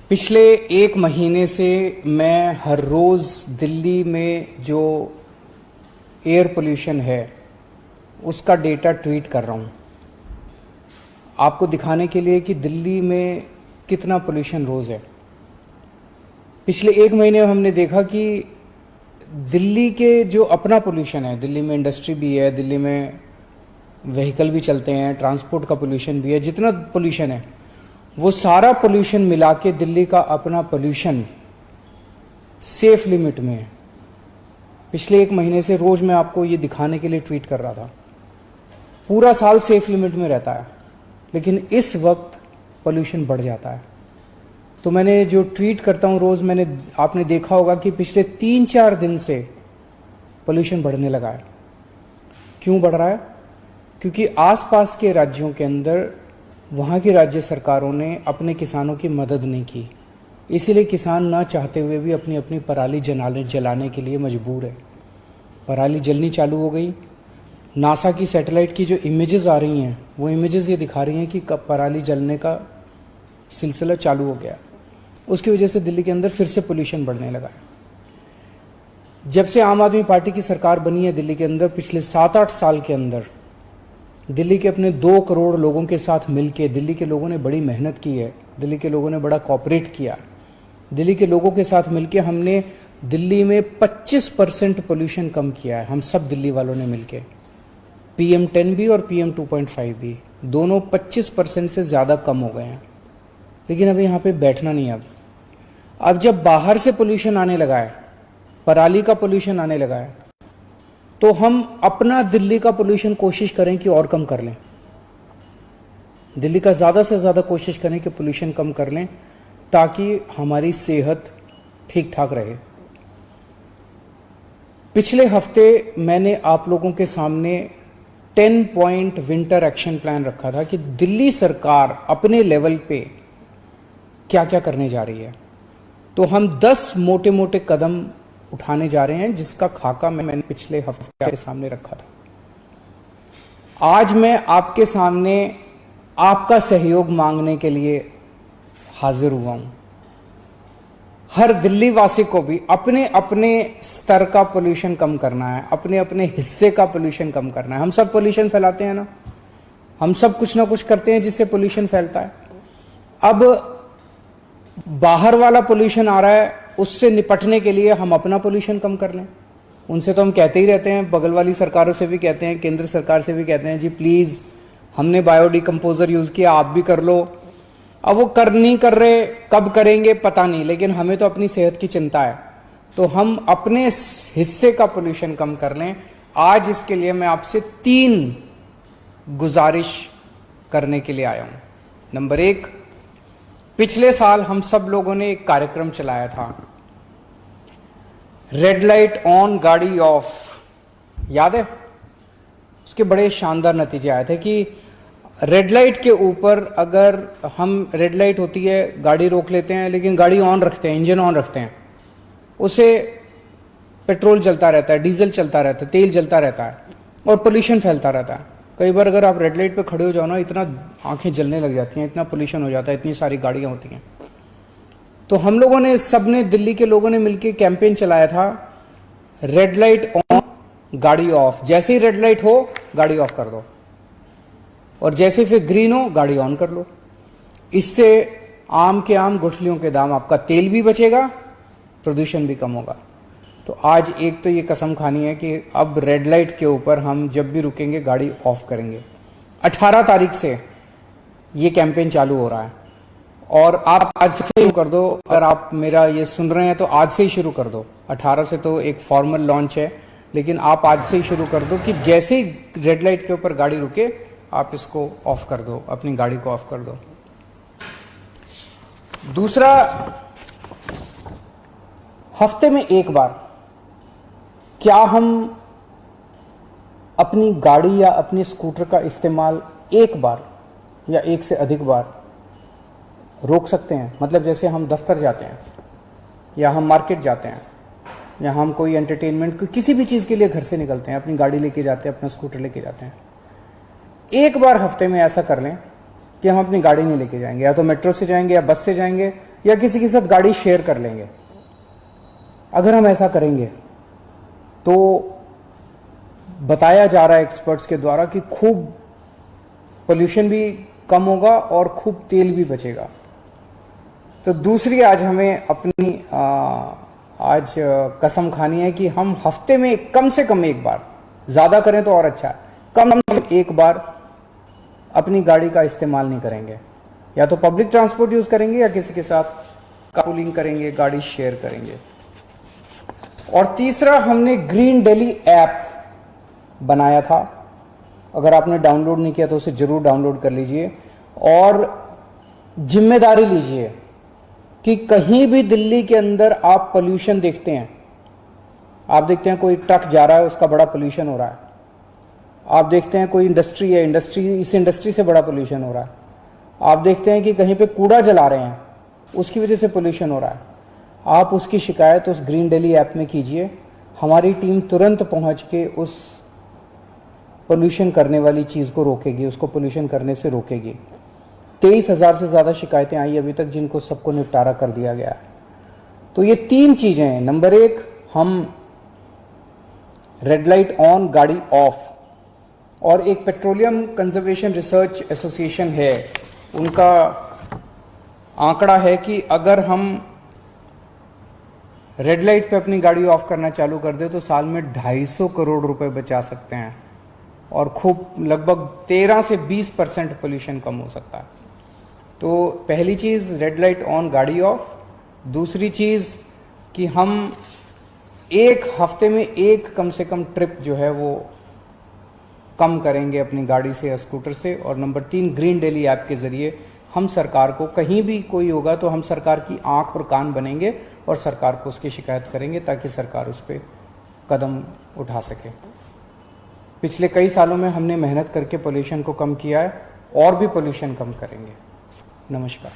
पिछले एक महीने से मैं हर रोज़ दिल्ली में जो एयर पोल्यूशन है उसका डेटा ट्वीट कर रहा हूँ आपको दिखाने के लिए कि दिल्ली में कितना पोल्यूशन रोज़ है। पिछले एक महीने में हमने देखा कि दिल्ली के जो अपना पोल्यूशन है, दिल्ली में इंडस्ट्री भी है, दिल्ली में व्हीकल भी चलते हैं, ट्रांसपोर्ट का पोल्यूशन भी है, जितना पोल्यूशन है वो सारा पोल्यूशन मिला के दिल्ली का अपना पोल्यूशन सेफ लिमिट में है। पिछले एक महीने से रोज़ मैं आपको ये दिखाने के लिए ट्वीट कर रहा था। पूरा साल सेफ लिमिट में रहता है, लेकिन इस वक्त पोल्यूशन बढ़ जाता है। तो मैंने जो ट्वीट करता हूँ रोज़, आपने देखा होगा कि पिछले 3-4 दिन से पोल्यूशन बढ़ने लगा है। क्यों बढ़ रहा है? क्योंकि आसपास के राज्यों के अंदर वहाँ की राज्य सरकारों ने अपने किसानों की मदद नहीं की, इसीलिए किसान ना चाहते हुए भी अपनी अपनी पराली जलाने के लिए मजबूर है। पराली जलनी चालू हो गई। नासा की सैटेलाइट की जो इमेजेस आ रही हैं वो इमेजेस ये दिखा रही हैं कि कब पराली जलने का सिलसिला चालू हो गया। उसकी वजह से दिल्ली के अंदर फिर से पोल्यूशन बढ़ने लगा है। जब से आम आदमी पार्टी की सरकार बनी है दिल्ली के अंदर, पिछले 7-8 साल के अंदर दिल्ली के अपने 2 करोड़ लोगों के साथ मिलके दिल्ली के लोगों ने बड़ी मेहनत की है। दिल्ली के लोगों ने बड़ा कोऑपरेट किया। दिल्ली के लोगों के साथ मिलके हमने दिल्ली में 25% पोल्यूशन कम किया है। हम सब दिल्ली वालों ने मिलके PM10 भी और PM2.5 भी दोनों 25% से ज़्यादा कम हो गए हैं। लेकिन अभी यहाँ पे बैठना नहीं है। अब जब बाहर से पोल्यूशन आने लगा है, पराली का पोल्यूशन आने लगा है, तो हम अपना दिल्ली का पोल्यूशन कोशिश करें कि और कम कर लें। दिल्ली का ज़्यादा से ज़्यादा कोशिश करें कि पोल्यूशन कम कर लें, ताकि हमारी सेहत ठीक ठाक रहे। पिछले हफ्ते मैंने आप लोगों के सामने 10 पॉइंट विंटर एक्शन प्लान रखा था कि दिल्ली सरकार अपने लेवल पे क्या क्या करने जा रही है। तो हम 10 मोटे मोटे कदम उठाने जा रहे हैं, जिसका खाका मैंने पिछले हफ्ते आपके सामने रखा था। आज मैं आपके सामने आपका सहयोग मांगने के लिए हाजिर हुआ हूं। हर दिल्ली वासी को भी अपने अपने स्तर का पोल्यूशन कम करना है, अपने अपने हिस्से का पोल्यूशन कम करना है। हम सब पोल्यूशन फैलाते हैं ना, हम सब कुछ ना कुछ करते हैं जिससे पोल्यूशन फैलता है। अब बाहर वाला पोल्यूशन आ रहा है, उससे निपटने के लिए हम अपना पोल्यूशन कम कर लें। उनसे तो हम कहते ही रहते हैं, बगल वाली सरकारों से भी कहते हैं, केंद्र सरकार से भी कहते हैं, जी प्लीज़ हमने बायोडिकम्पोजर यूज़ किया, आप भी कर लो। अब वो नहीं कर रहे, कब करेंगे पता नहीं, लेकिन हमें तो अपनी सेहत की चिंता है, तो हम अपने हिस्से का पोल्यूशन कम कर लें। आज इसके लिए मैं आपसे 3 गुजारिश करने के लिए आया हूँ। नंबर 1, पिछले साल हम सब लोगों ने एक कार्यक्रम चलाया था, रेड लाइट ऑन गाड़ी ऑफ, याद है? उसके बड़े शानदार नतीजे आए थे कि रेड लाइट के ऊपर अगर हम, रेड लाइट होती है, गाड़ी रोक लेते हैं, लेकिन गाड़ी ऑन रखते हैं, इंजन ऑन रखते हैं, उसे पेट्रोल चलता रहता है, डीजल चलता रहता है, तेल जलता रहता है और पोल्यूशन फैलता रहता है। कई बार अगर आप रेड लाइट पे खड़े हो जाओ ना, इतना आंखें जलने लग जाती हैं, इतना पोल्यूशन हो जाता है, इतनी सारी गाड़ियां होती हैं। तो हम लोगों ने, सबने, दिल्ली के लोगों ने मिलकर कैंपेन चलाया था, रेड लाइट ऑन गाड़ी ऑफ। जैसे ही रेड लाइट हो गाड़ी ऑफ कर दो, और जैसे फिर ग्रीन हो गाड़ी ऑन कर लो। इससे आम के आम गुठलियों के दाम, आपका तेल भी बचेगा, प्रदूषण भी कम होगा। तो आज एक तो ये कसम खानी है कि अब रेड लाइट के ऊपर हम जब भी रुकेंगे गाड़ी ऑफ करेंगे। 18 तारीख से ये कैंपेन चालू हो रहा है, और आप आज से शुरू कर दो। अगर आप मेरा ये सुन रहे हैं तो आज से ही शुरू कर दो। 18 से तो एक फॉर्मल लॉन्च है, लेकिन आप आज से ही शुरू कर दो कि जैसे ही रेड लाइट के ऊपर गाड़ी रुके आप इसको ऑफ कर दो, अपनी गाड़ी को ऑफ कर दो। दूसरा, हफ्ते में एक बार क्या हम अपनी गाड़ी या अपनी स्कूटर का इस्तेमाल एक बार या एक से अधिक बार रोक सकते हैं? मतलब जैसे हम दफ्तर जाते हैं, या हम मार्केट जाते हैं, या हम कोई एंटरटेनमेंट, किसी भी चीज़ के लिए घर से निकलते हैं, अपनी गाड़ी लेके जाते हैं, अपना स्कूटर लेके जाते हैं, एक बार हफ्ते में ऐसा कर लें कि हम अपनी गाड़ी नहीं लेके जाएंगे, या तो मेट्रो से जाएंगे, या बस से जाएंगे, या किसी के साथ गाड़ी शेयर कर लेंगे। अगर हम ऐसा करेंगे तो बताया जा रहा है एक्सपर्ट्स के द्वारा कि खूब पोल्यूशन भी कम होगा और खूब तेल भी बचेगा। तो दूसरी आज हमें अपनी आज कसम खानी है कि हम हफ्ते में कम से कम एक बार, ज़्यादा करें तो और अच्छा है, कम से कम एक बार अपनी गाड़ी का इस्तेमाल नहीं करेंगे। या तो पब्लिक ट्रांसपोर्ट यूज़ करेंगे या किसी के साथ कारपूलिंग करेंगे, गाड़ी शेयर करेंगे। और तीसरा, हमने ग्रीन दिल्ली ऐप बनाया था। अगर आपने डाउनलोड नहीं किया तो उसे ज़रूर डाउनलोड कर लीजिए और जिम्मेदारी लीजिए कि कहीं भी दिल्ली के अंदर आप पोल्यूशन देखते हैं, आप देखते हैं कोई ट्रक जा रहा है उसका बड़ा पोल्यूशन हो रहा है, आप देखते हैं कोई इंडस्ट्री है, इस इंडस्ट्री से बड़ा पोल्यूशन हो रहा है, आप देखते हैं कि कहीं पे कूड़ा जला रहे हैं उसकी वजह से पोल्यूशन हो रहा है, आप उसकी शिकायत उस ग्रीन दिल्ली ऐप में कीजिए। हमारी टीम तुरंत पहुंच के उस पोल्यूशन करने वाली चीज़ को रोकेगी, उसको पोल्यूशन करने से रोकेगी। 23,000 से ज़्यादा शिकायतें आई अभी तक, जिनको सबको निपटारा कर दिया गया है। तो ये 3 चीज़ें हैं। नंबर 1, हम रेड लाइट ऑन, गाड़ी ऑफ। और एक पेट्रोलियम कंजर्वेशन रिसर्च एसोसिएशन है, उनका आंकड़ा है कि अगर हम रेड लाइट पे अपनी गाड़ी ऑफ करना चालू कर दे तो साल में 250 करोड़ रुपए बचा सकते हैं और खूब लगभग 13 से 20% पोल्यूशन कम हो सकता है। तो पहली चीज़ रेड लाइट ऑन, गाड़ी ऑफ। दूसरी चीज़ कि हम एक हफ्ते में एक कम से कम ट्रिप जो है वो कम करेंगे अपनी गाड़ी से या स्कूटर से। और नंबर 3, ग्रीन दिल्ली ऐप के ज़रिए हम सरकार को, कहीं भी कोई होगा तो हम सरकार की आंख और कान बनेंगे और सरकार को उसकी शिकायत करेंगे ताकि सरकार उस पर कदम उठा सके। पिछले कई सालों में हमने मेहनत करके पोल्यूशन को कम किया है और भी पोल्यूशन कम करेंगे। नमस्कार।